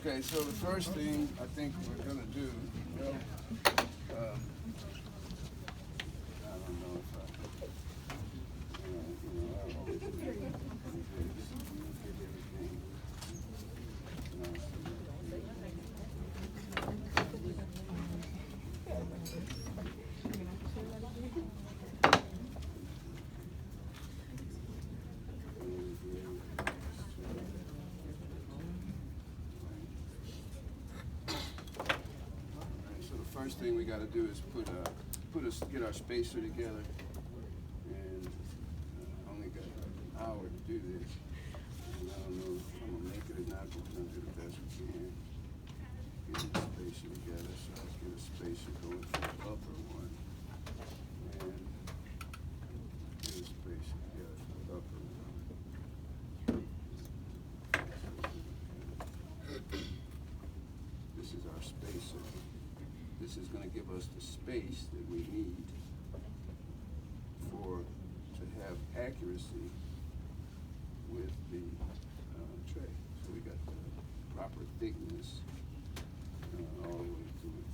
Okay, so the first thing I think we're going to do, I don't know if I always do this. First thing we got to do is get our spacer together, and only got an hour to do this. And I don't know if I'm gonna make it or not, but we're gonna do the best we can. Get the spacer together. So let's get a spacer going for the upper one, and get a spacer together for the upper one. This is our spacer. This is going to give us the space that we need to have accuracy with the tray. So we got the proper thickness all the way through it.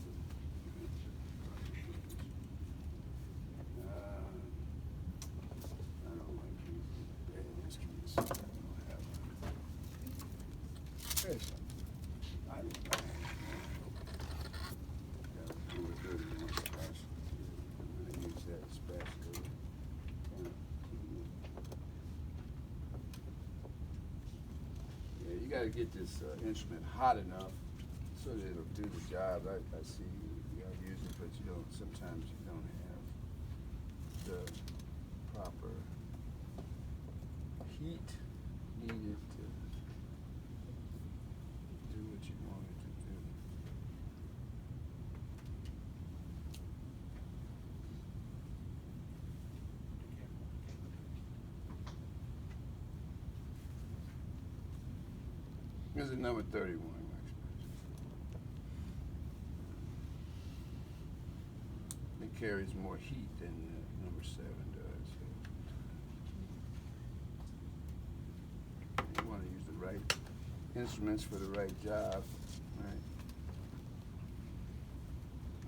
I don't like using bad instruments. I don't have them. Okay, so I don't know. You got to get this instrument hot enough so that it'll do the job. I see you use it, but you don't. Sometimes you don't have the proper heat needed to do what you want it to do. This is number 31, it carries more heat than number 7 does. You want to use the right instruments for the right job, right?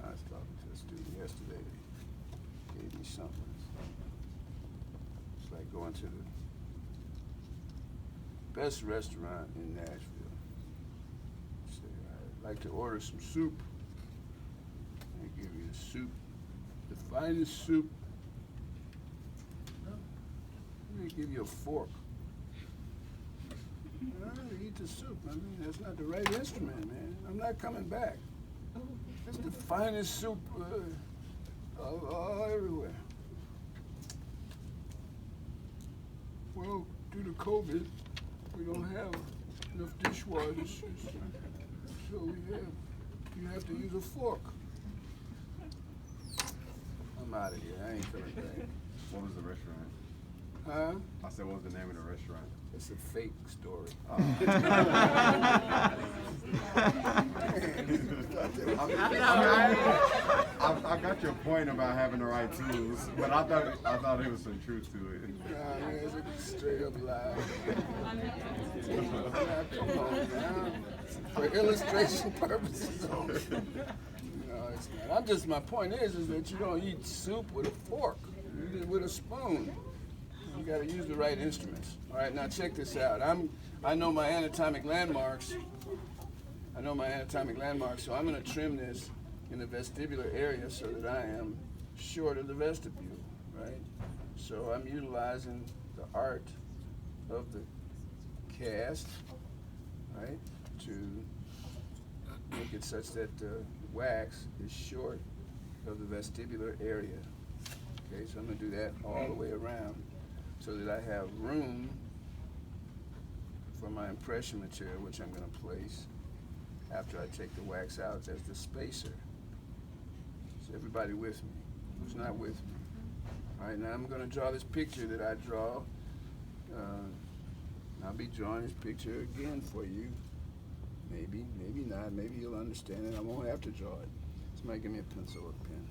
I was talking to a student yesterday. They gave me something. It's like going to the best restaurant in Nashville. Say, I'd like to order some soup. They give you the soup, the finest soup. They give you a fork. Eat the soup. I mean, that's not the right instrument, man. I'm not coming back. That's the finest soup everywhere. Well, due to COVID, we don't have enough dishwashers, so you have to use a fork. I'm out of here. I ain't coming back. What was the restaurant? Huh? I said, what was the name of the restaurant? It's a fake story. I got your point about having the right tools, but I thought there was some truth to it. Nah, man, it's a straight up lie. Come on, man. For illustration purposes only. No, it's not. My point is that you don't eat soup with a fork. You eat it with a spoon. You got to use the right instruments. All right, now check this out. I know my anatomic landmarks. So I'm going to trim this in the vestibular area so that I am short of the vestibule, right? So I'm utilizing the art of the cast, right, to make it such that the wax is short of the vestibular area. Okay, so I'm going to do that all the way around so that I have room for my impression material, which I'm going to place after I take the wax out as the spacer. Is everybody with me? Who's not with me? All right, now I'm going to draw this picture that I draw. I'll be drawing this picture again for you. Maybe, maybe not. Maybe you'll understand it. I won't have to draw it. Somebody give me a pencil or a pen.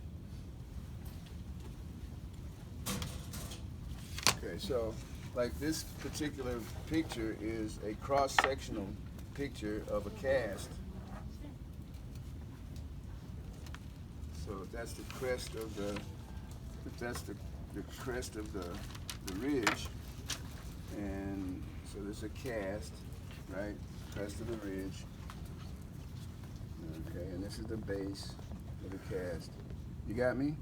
Okay, so like this particular picture is a cross-sectional picture of a cast. So that's the crest of the, crest of the ridge, and so there's a cast, right? Crest of the ridge. Okay, and this is the base of the cast. You got me?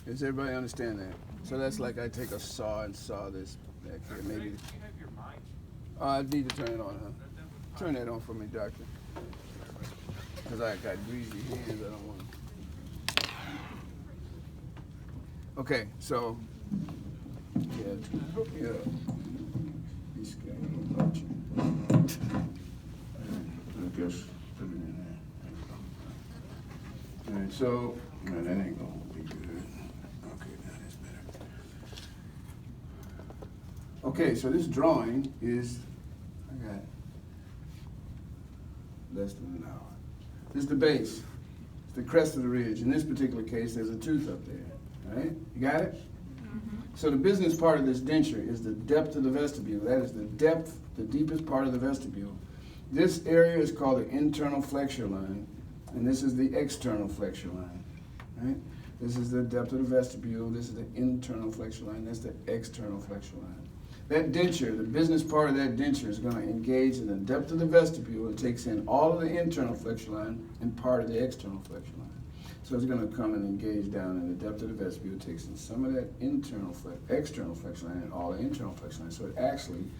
Does everybody understand that? So that's like I take a saw and saw this back here, maybe. I need to turn it on, huh? Turn that on for me, doctor. Because I got greasy hands, I don't want to. Okay, so, yeah. This guy, I guess, put it in there. All right, so, no, that ain't gonna be good. Okay, now that's better. Okay, so this drawing is, I got less than an hour. This is the base. It's the crest of the ridge. In this particular case, there's a tooth up there. All right, you got it? Mm-hmm. So the business part of this denture is the depth of the vestibule. That is the depth, the deepest part of the vestibule. This area is called the internal flexure line, and this is the external flexure line. Right? This is the depth of the vestibule. This is the internal flexure line. That's the external flexure line. That denture, the business part of that denture is going to engage in the depth of the vestibule. It takes in all of the internal flexure line and part of the external flexure line. So it's going to come and engage down in the depth of the vestibule. It takes in some of that external flexure line and all the internal flexure line. So it actually,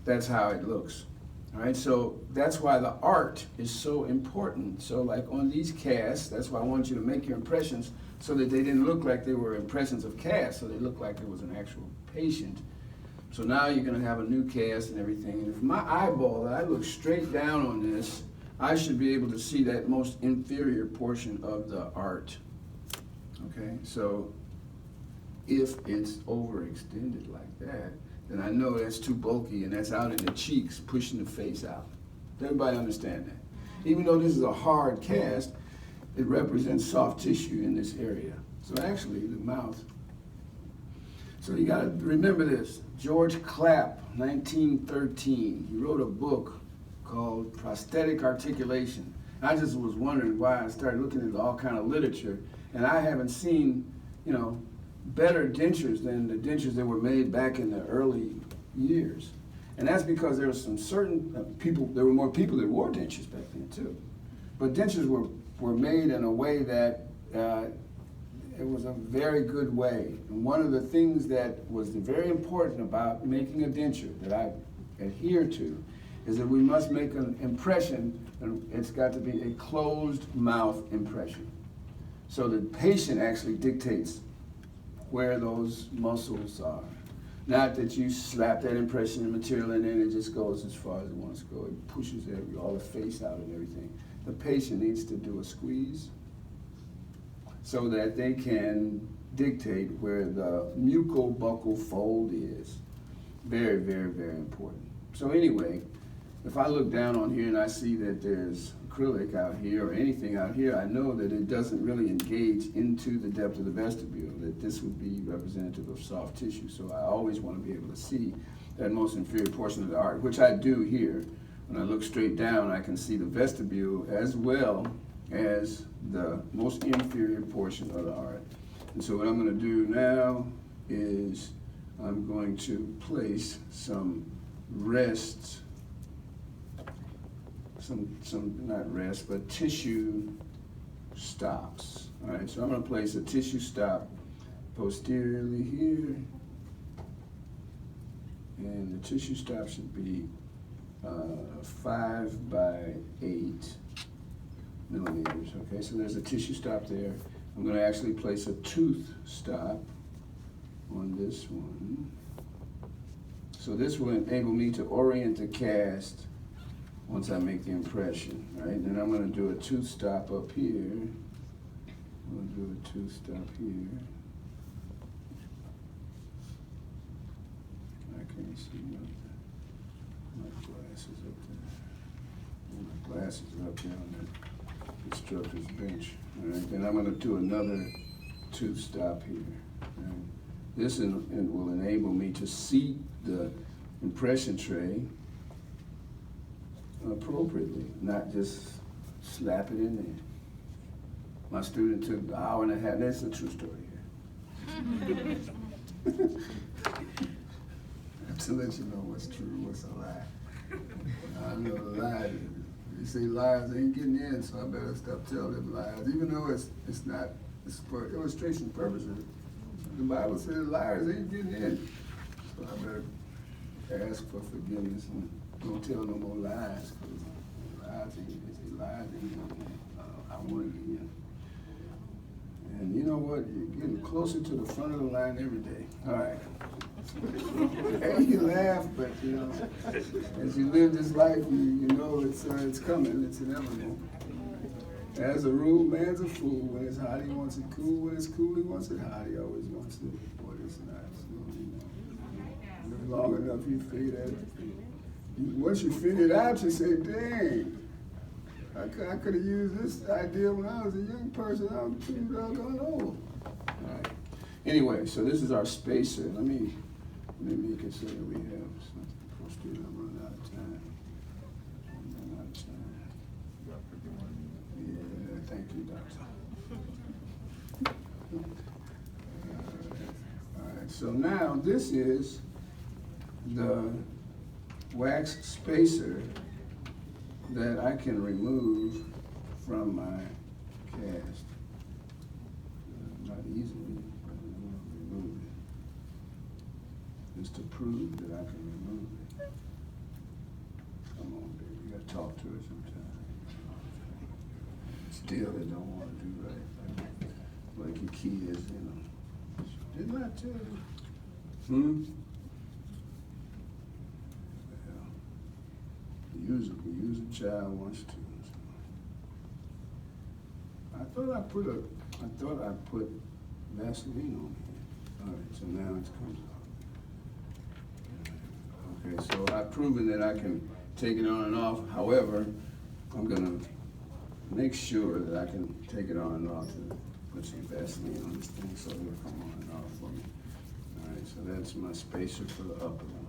that's how it looks. All right, so that's why the art is so important. So like on these casts, that's why I want you to make your impressions so that they didn't look like they were impressions of casts, so they looked like it was an actual patient. So now you're going to have a new cast and everything. And if my eyeball, that I look straight down on this, I should be able to see that most inferior portion of the art. Okay, so if it's overextended like that, then I know that's too bulky and that's out in the cheeks, pushing the face out. Everybody understand that? Even though this is a hard cast, it represents soft tissue in this area. So actually, the mouth. So you got to remember this. George Clapp, 1913, he wrote a book called Prosthetic Articulation. I just was wondering why I started looking at all kind of literature, and I haven't seen, better dentures than the dentures that were made back in the early years. And that's because there were some certain people, there were more people that wore dentures back then too. But dentures were made in a way that it was a very good way. And one of the things that was very important about making a denture that I adhere to is that we must make an impression, and it's got to be a closed mouth impression. So the patient actually dictates where those muscles are. Not that you slap that impression of material and then it just goes as far as it wants to go. It pushes all the face out and everything. The patient needs to do a squeeze so that they can dictate where the mucobuccal fold is. Very, very, very important. So anyway, if I look down on here and I see that there's acrylic out here or anything out here, I know that it doesn't really engage into the depth of the vestibule, that this would be representative of soft tissue. So I always want to be able to see that most inferior portion of the art, which I do here. When I look straight down, I can see the vestibule as well as the most inferior portion of the art. And so what I'm going to do now is I'm going to place some rests, not rest, but tissue stops. All right, so I'm going to place a tissue stop posteriorly here, and the tissue stop should be 5 by 8 millimeters. Okay, so there's a tissue stop there. I'm going to actually place a tooth stop on this one. So this will enable me to orient the cast once I make the impression, right? Then I'm going to do a tooth stop up here. I'm going to do a tooth stop here. I can't see my glasses up there. My glasses are up there on the instructor's bench. All right, then I'm going to do another tooth stop here. Right? This will enable me to seat the impression tray appropriately, not just slap it in there. My student took an hour and a half. That's a true story here. To let you know what's true, what's a lie. I know the lie. You say lies ain't getting in, so I better stop telling them lies. Even though it's not, it's for illustration purposes. The Bible says liars ain't getting in. So I better ask for forgiveness and don't tell no more lies. Because lies ain't getting in. I want to get in. And you know what? You're getting closer to the front of the line every day. All right. Hey, you laugh, but you know, as you live this life, you know it's coming. It's inevitable. As a rule, man's a fool. When it's hot, he wants it cool. When it's cool, he wants it hot. He always wants it. Boy, it's nice. You know, long enough, you figure that. Once you figure it out, you say, "Dang, I could have used this idea when I was a young person. I'm too doggone old." All right. Anyway, so this is our spacer. Let me make it so that we have something posted. I'm running out of time. Yeah, thank you, Doctor. All right, so now this is the wax spacer that I can remove from my cast. Not easily, but I'm going to remove it. Just to prove that I can remove it. Come on, baby, you got to talk to it sometimes. Still, they don't want to do right. Like your kids, you know. Didn't I tell you? Well, use a child once too. So. I thought I put Vaseline on here. All right, so now it comes off. Okay, so I've proven that I can take it on and off. However, I'm gonna make sure that I can take it on and off and put some Vaseline on this thing so it'll come on and off for me. All right, so that's my spacer for the upper one.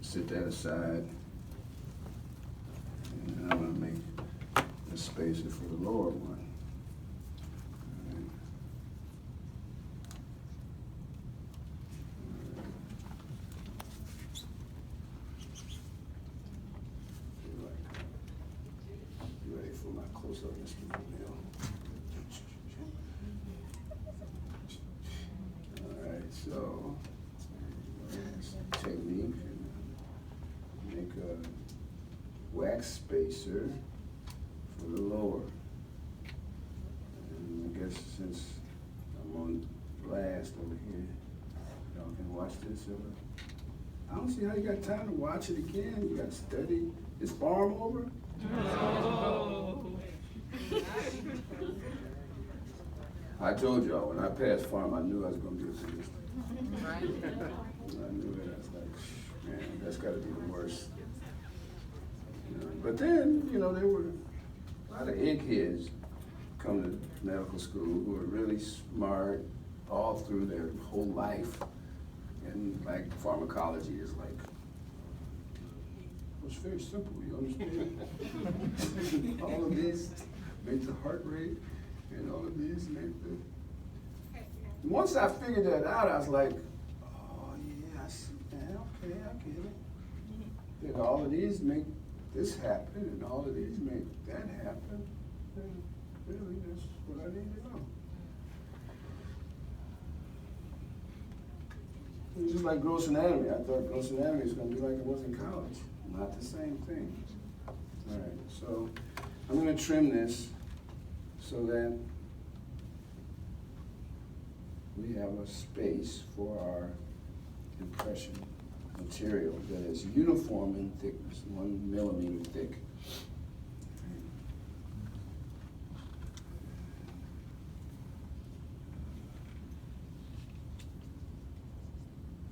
Set that aside. And I'm gonna make the spacer for the lower one. Close up, Mr. O'Neill. All right, so technique, make a wax spacer for the lower. And I guess since I'm on blast over here, y'all can watch this. I don't see how you got time to watch it again. You got to study. Is farm over? No. I told y'all when I passed farm, I knew I was going to be a physician. Right. I knew it. I was like, man, that's got to be the worst. You know, but then, you know, there were a lot of eggheads come to medical school who were really smart all through their whole life. And like pharmacology is like, it's very simple, you understand? All of these make the heart rate, and all of these make the... Once I figured that out, I was like, oh yeah, I see that, okay, I get it. That all of these make this happen, and all of these make that happen. And really, that's what I need to know. It's just like gross anatomy. I thought gross anatomy was going to be like it was in college. Not the same thing. All right, so I'm going to trim this so that we have a space for our impression material that is uniform in thickness, 1 millimeter thick.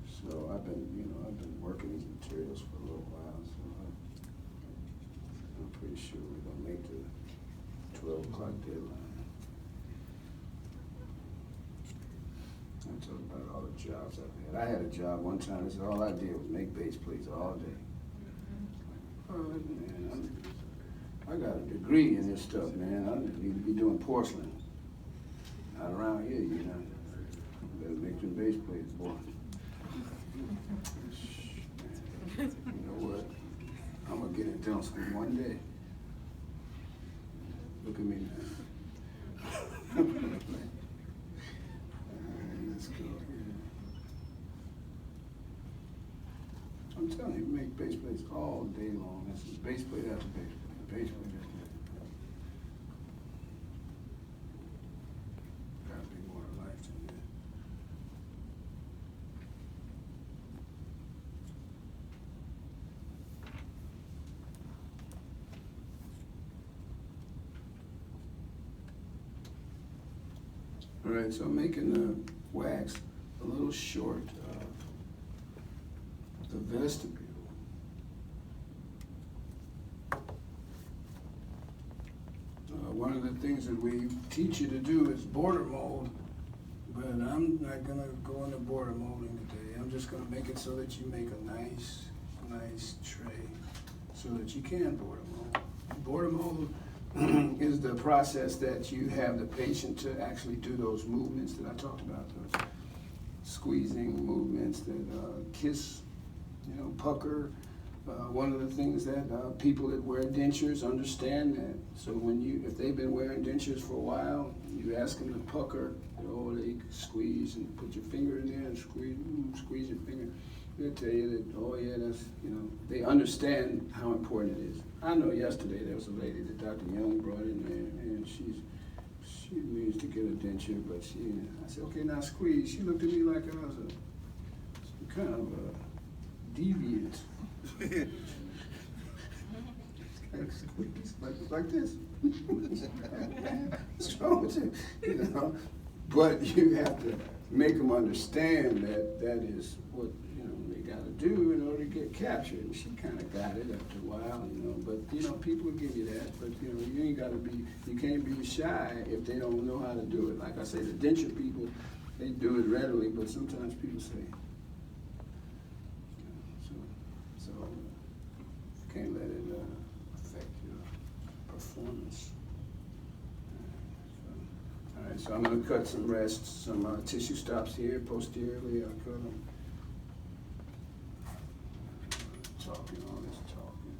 So I've been working these materials for a little while, so I'm pretty sure we're gonna make the 12 o'clock deadline. I told you about all the jobs I've had. I had a job one time, this is all I did was make base plates all day. Man, I got a degree in this stuff, man. I need to be doing porcelain. Not around here, you know. Better make them bass plates, boy. You know what? I'm gonna get in dental school one day. Look at me now. Let's go. I'm telling you, we make bass plates all day long. This is bass plate after bass plate, bass plate after bass plate. Gotta be more to life than that. All right, so I'm making the wax a little short of the vestibule. One of the things that we teach you to do is border mold, but I'm not gonna go into border molding today. I'm just gonna make it so that you make a nice tray so that you can border mold. Border mold is the process that you have the patient to actually do those movements that I talked about, those squeezing movements that kiss, you know, pucker. One of the things that people that wear dentures understand that. So if they've been wearing dentures for a while, you ask them to pucker, or they squeeze and put your finger in there and squeeze your finger. They'll tell you that, oh yeah, that's, you know, they understand how important it is. I know yesterday there was a lady that Dr. Young brought in there, and she needs to get a denture, but I said, okay, now squeeze. She looked at me like I was a kind of a deviant. like this. What's wrong with you? You know, but you have to make them understand that that is what, you know, they got to do in order to get captured. And she kind of got it after a while, you know. But you know, people will give you that. But you know, you ain't got to be. You can't be shy if they don't know how to do it. Like I say, the denture people, they do it readily, but sometimes people say. So can't let it affect your performance. All right, so I'm going to cut some rests, some tissue stops here posteriorly. I'll cut them. Talking, all this talking.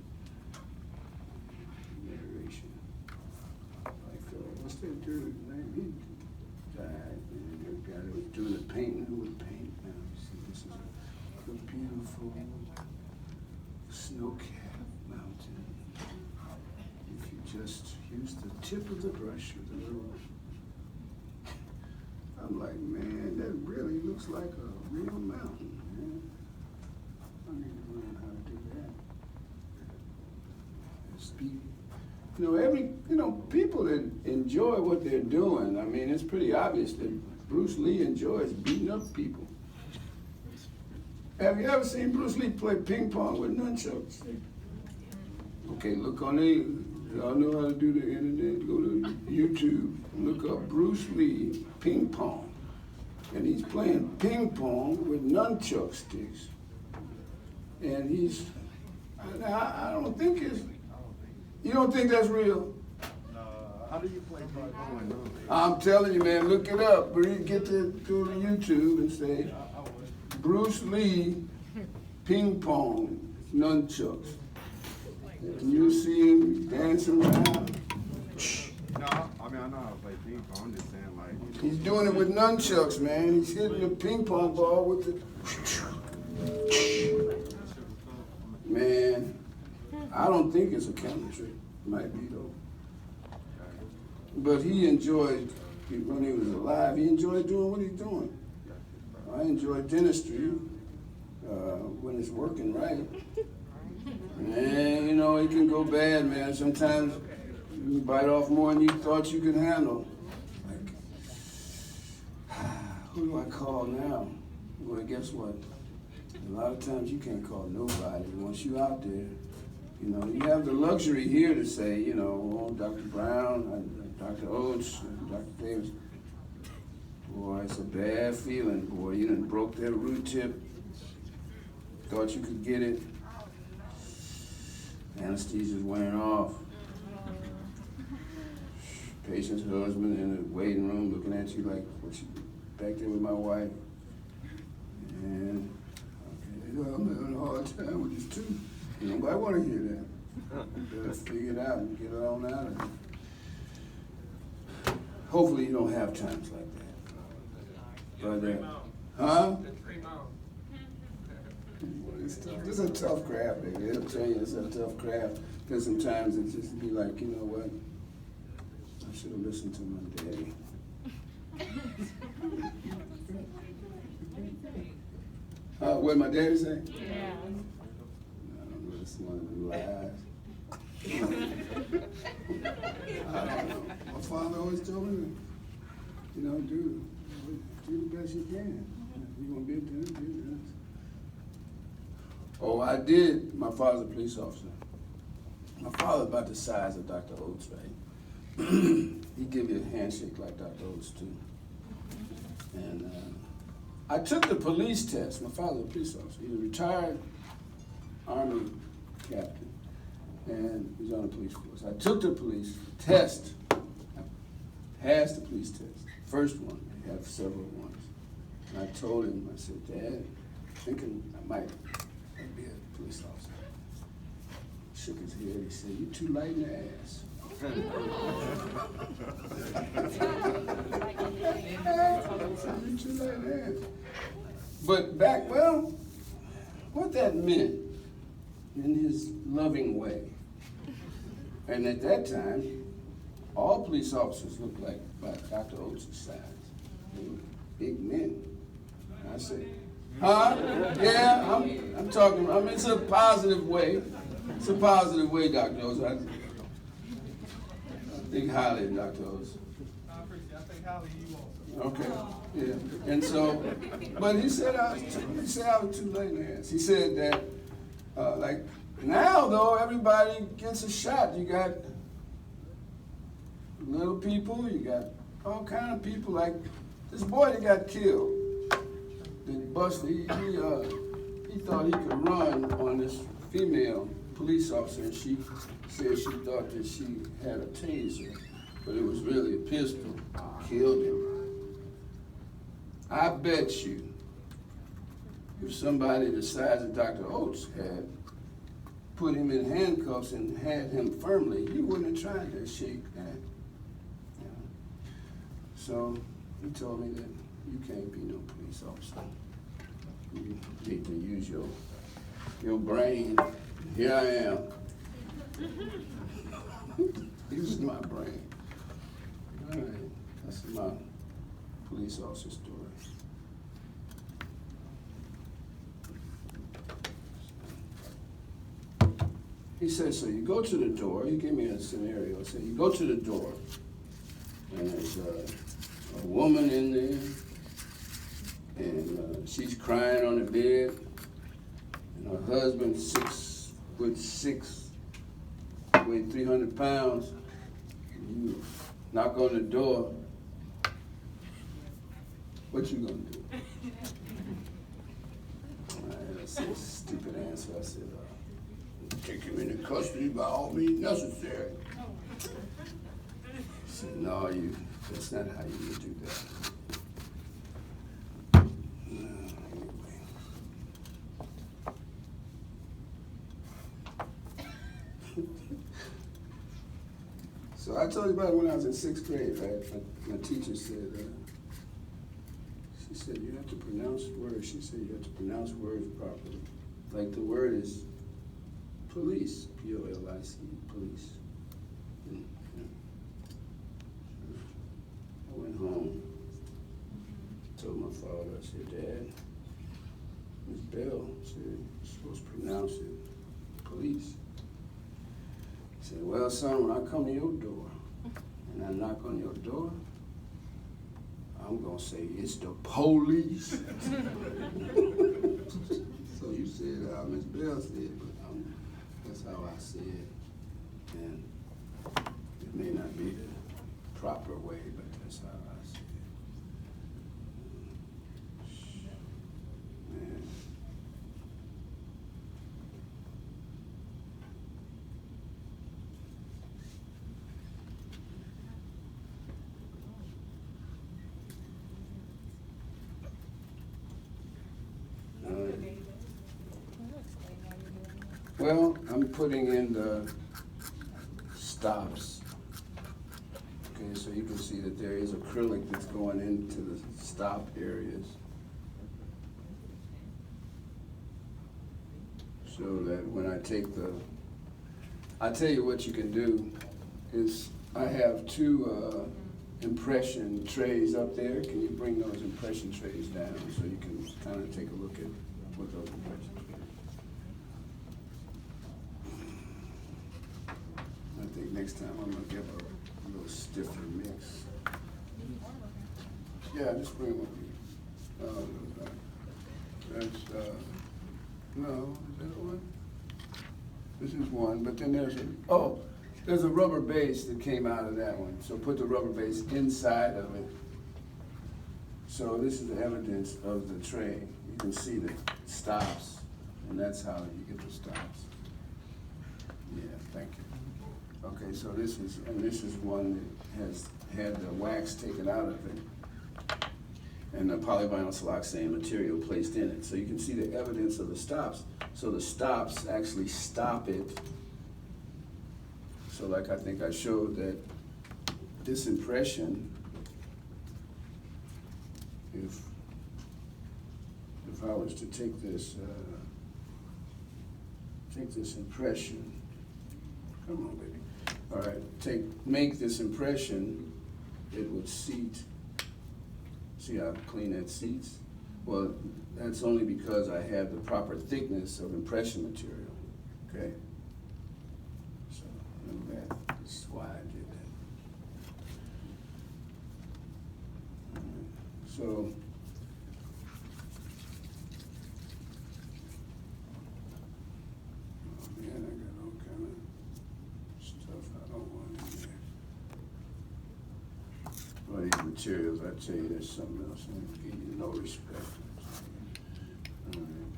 Narration. Like, what's that dude's name? He died, man. The guy that was doing the painting, who would paint. Now, you see, this is a beautiful snow-capped mountain. If you just use the tip of the brush with a little, I'm like, man, that really looks like a real mountain, man. I need to learn how to do that. Speed. You know, people that enjoy what they're doing, I mean, it's pretty obvious that Bruce Lee enjoys beating up people. Have you ever seen Bruce Lee play ping pong with nunchucks? Okay, look on y'all know how to do the internet. Go to YouTube, look up Bruce Lee ping pong. And he's playing ping pong with nunchuck sticks. And I don't think you don't think that's real? How do you play ping pong? I'm telling you, man, look it up. Get to go to YouTube and say, Bruce Lee ping pong nunchucks. And you'll see him dancing around. No, I mean, I know how to play ping pong. I'm just saying, like. He's doing it with nunchucks, man. He's hitting the ping pong ball with the. Man, I don't think it's a camera trick. Might be, though. But he enjoyed, when he was alive, he enjoyed doing what he's doing. I enjoy dentistry when it's working right. And you know, it can go bad, man. Sometimes you bite off more than you thought you could handle. Like, who do I call now? Well, guess what? A lot of times you can't call nobody once you're out there. You know, you have the luxury here to say, you know, oh, Dr. Brown, Dr. Oates, Dr. Davis. Boy, it's a bad feeling, boy. You done broke that root tip. Thought you could get it. Anesthesia's wearing off. Patient's husband in the waiting room looking at you like, what you back there with my wife? And, okay, I'm having a hard time with this too. Nobody want to hear that. Better figure it out and get it on out of it. Hopefully you don't have times like that. But, huh? It's tough. It's a tough craft, baby. I'll tell you, it's a tough craft. Because sometimes it just be like, you know what? I should have listened to my daddy. What my daddy say? Yeah. I don't know, it's one of them lies. I don't know. My father always told me, you know, do the best you can. If you're going to be able to do this. Oh, I did. My father's a police officer. My father's about the size of Dr. Oates, right? He give you a handshake like Dr. Oates, too. And I took the police test. My father's a police officer. He was a retired Army captain, and he was on the police force. I took the police test. I passed the police test. First one. They have several ones. And I told him, I said, Dad, thinking I might be a police officer. Shook his head. He said, "You too light in the ass." You too light in the ass. But back, well, what that meant in his loving way. And at that time, all police officers looked like Dr. Oates' size. They were big men. And I said, huh? Yeah, I'm talking, it's a positive way. It's a positive way, Dr. Oates. I think highly of Dr. Oates. I think highly of you also. Okay, yeah. And so, but he said I was too late in the ass. He said that, like, now though, everybody gets a shot. You got little people, you got all kind of people. Like this boy that got killed, that busted. He thought he could run on this female police officer, and she said she thought that she had a taser, but it was really a pistol. Killed him. I bet you, if somebody the size of Dr. Oates had put him in handcuffs and had him firmly, he wouldn't have tried to shake that. You know? So he told me that you can't be no police officer. You need to use your brain. Here I am. This is my brain. All right, that's my police officer story. He said, so you go to the door. He gave me a scenario. He said, you go to the door, and there's a woman in there, and she's crying on the bed, and her husband's 6'6", weighed 300 pounds. You knock on the door. What you gonna do? That's a stupid answer. I said, take him into custody by all means necessary. He said, no, that's not how you would do that. Anyway. So I told you about it when I was in 6th grade, right? My teacher said, she said, you have to pronounce words. She said, you have to pronounce words properly. Like the word is police, P-O-L-I-C, police. And, I went home, told my father, I said, Dad, Miss Bell said, you're supposed to pronounce it police. He said, well, son, when I come to your door and I knock on your door, I'm gonna say, it's the police. So you said, Miss Bell said, but that's how I see it. And it may not be the proper way, but that's how I see it. Man. Well, I'm putting in the stops. Okay, so you can see that there is acrylic that's going into the stop areas. So that when I take I tell you what you can do is I have two impression trays up there. Can you bring those impression trays down so you can kind of take a look at what those impression trays are? I think next time I'm gonna give a little stiffer mix. Yeah, just bring them up here. That's no, is that one? This is one, but then there's a rubber base that came out of that one. So put the rubber base inside of it. So this is the evidence of the tray. You can see the stops, and that's how you get the stops. Yeah, thank you. Okay, so this is one that has had the wax taken out of it, and the polyvinyl siloxane material placed in it. So you can see the evidence of the stops. So the stops actually stop it. So like I think I showed that this impression, if I was to take this impression, come on baby. All right, make this impression, it would seat. See how clean that seats? Well, that's only because I have the proper thickness of impression material, okay? So, remember that, this is why I did that. All right. So, oh man, I got all kind of stuff I don't want in there. Well, these materials, I tell you, there's something else. I give you no respect. All right.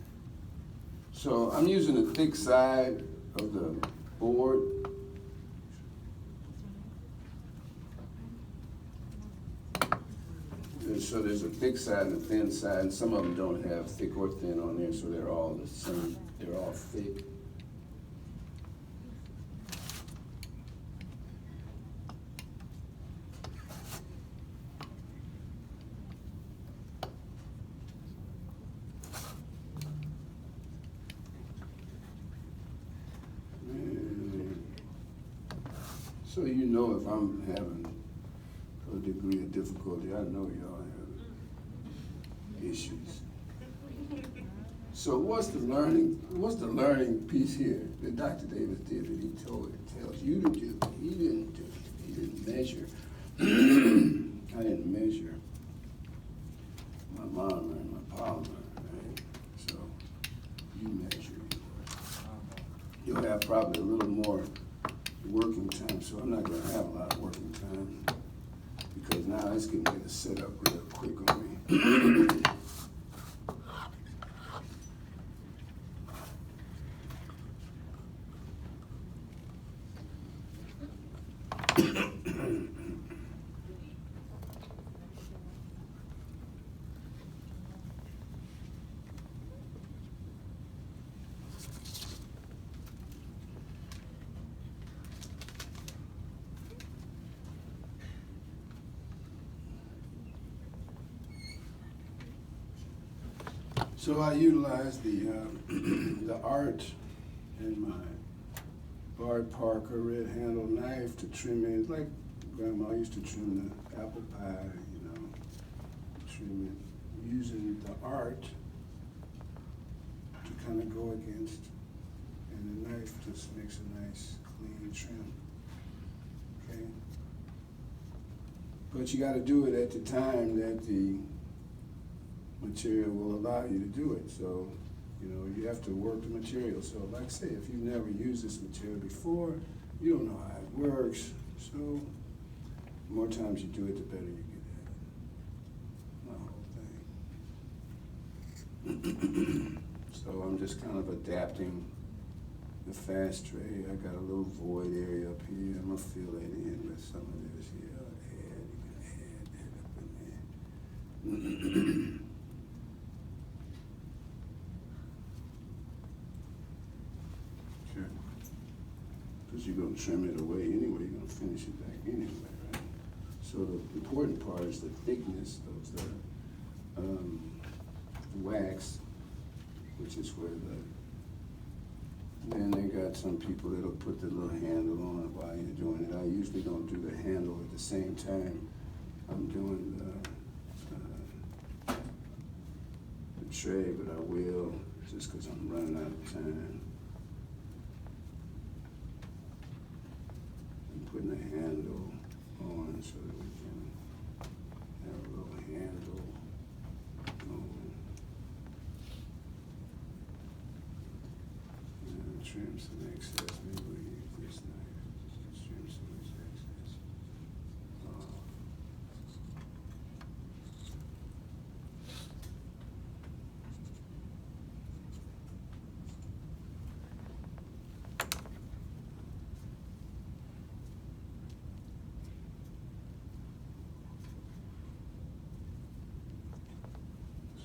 So I'm using the thick side of the board. And so there's a thick side and a thin side, and some of them don't have thick or thin on there, so they're all the same. They're all thick. So you know if I'm having a degree of difficulty, I know y'all have issues. So what's the learning piece here that Dr. Davis did that he tells you to do? He didn't do it. He didn't measure. I didn't measure. My mom learned, my pa learned, right? So you measure. You'll have probably a little more working time, so I'm not going to have a lot of working time because now it's getting ready to set up real quick on me. So I utilize the art in my Bard Parker red handle knife to trim it, like Grandma used to trim the apple pie, you know, trim it using the art to kind of go against, and the knife just makes a nice clean trim, okay? But you gotta do it at the time that the material will allow you to do it. So, you know, you have to work the material. So like I say, if you've never used this material before, you don't know how it works. So the more times you do it, the better you get at it. My whole thing. So I'm just kind of adapting the fast tray. I got a little void area up here. I'm gonna fill that in with some of this here. You can add that up in there. you're gonna trim it away anyway, you're gonna finish it back anyway, right? So the important part is the thickness of the wax, which is where then they got some people that'll put the little handle on it while you're doing it. I usually don't do the handle at the same time I'm doing the tray, but I will, just because I'm running out of time. I'm putting the handle on so that we can have a little handle going. And trim some excess. Maybe we use this knife. Just trim some of this excess off.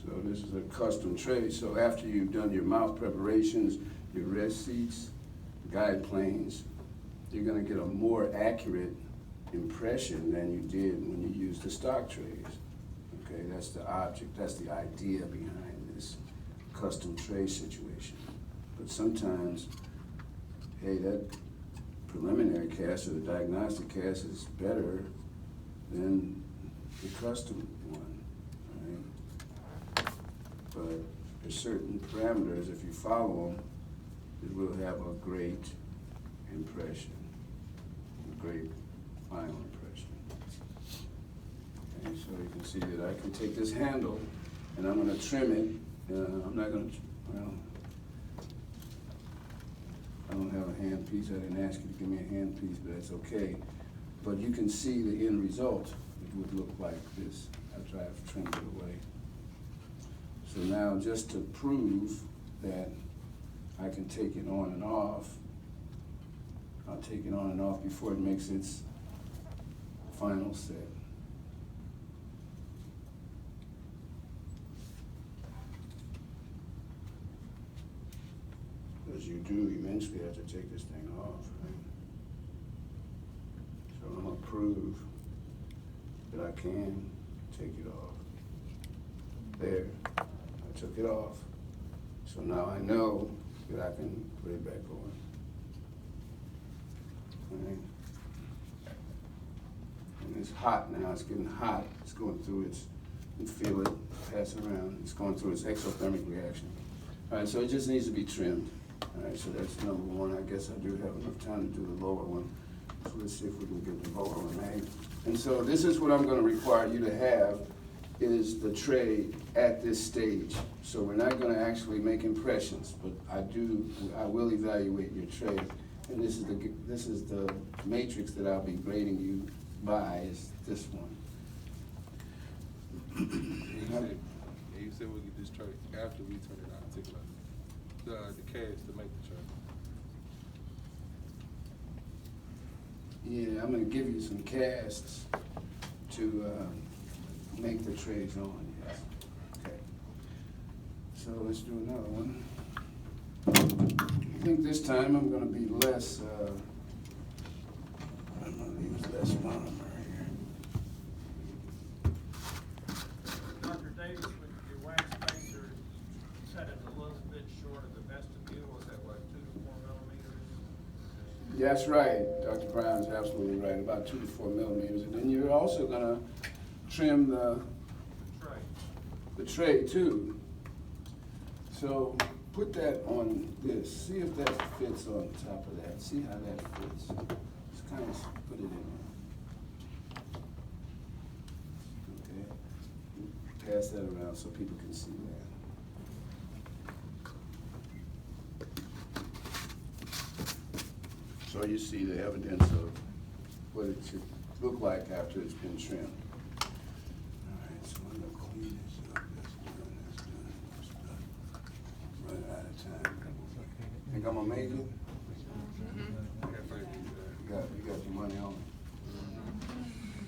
So this is a custom tray. So after you've done your mouth preparations, your rest seats, guide planes, you're gonna get a more accurate impression than you did when you used the stock trays. Okay, that's the object, that's the idea behind this custom tray situation. But sometimes, hey, that preliminary cast or the diagnostic cast is better than the custom one, right? But there's certain parameters, if you follow them, it will have a great impression, a great final impression. Okay, so you can see that I can take this handle and I'm gonna trim it. I'm not gonna, well, I don't have a hand piece. I didn't ask you to give me a hand piece, but that's okay. But you can see the end result. It would look like this after I've trimmed it away. So now, just to prove that I can take it on and off, I'll take it on and off before it makes its final set. Because you do eventually have to take this thing off, right? So I'm gonna prove that I can take it off. There, I took it off. So now I know that I can put it back on. All right. And it's hot now, it's getting hot. It's going through its, you feel it, pass around. It's going through its exothermic reaction. All right, so it just needs to be trimmed. All right, so that's number one. I guess I do have enough time to do the lower one. So let's see if we can get the lower one made. And so this is what I'm gonna require you to have, is the tray at this stage. So we're not gonna actually make impressions, but I will evaluate your tray. And this is the matrix that I'll be grading you by, is this one. You said we could just try after we turn it out, take it out. The cast to make the tray. Yeah, I'm gonna give you some casts to make the trays on, yes. Okay. So let's do another one. I think this time I'm gonna be less, I'm gonna use less monomer here. Dr. Davis, with your wax spacer, you said it's a little bit short of the vestibule. Is that what, 2 to 4 millimeters? That's right, Dr. Brown's absolutely right, about 2 to 4 millimeters. And then you're also gonna trim the tray too. So put that on this, see if that fits on top of that, see how that fits. Just kind of put it in there. Okay, pass that around so people can see that. So you see the evidence of what it should look like after it's been trimmed. All right, so I'm gonna clean this up. That's done. Running out of time. Think I'm gonna make it? You got your money on me?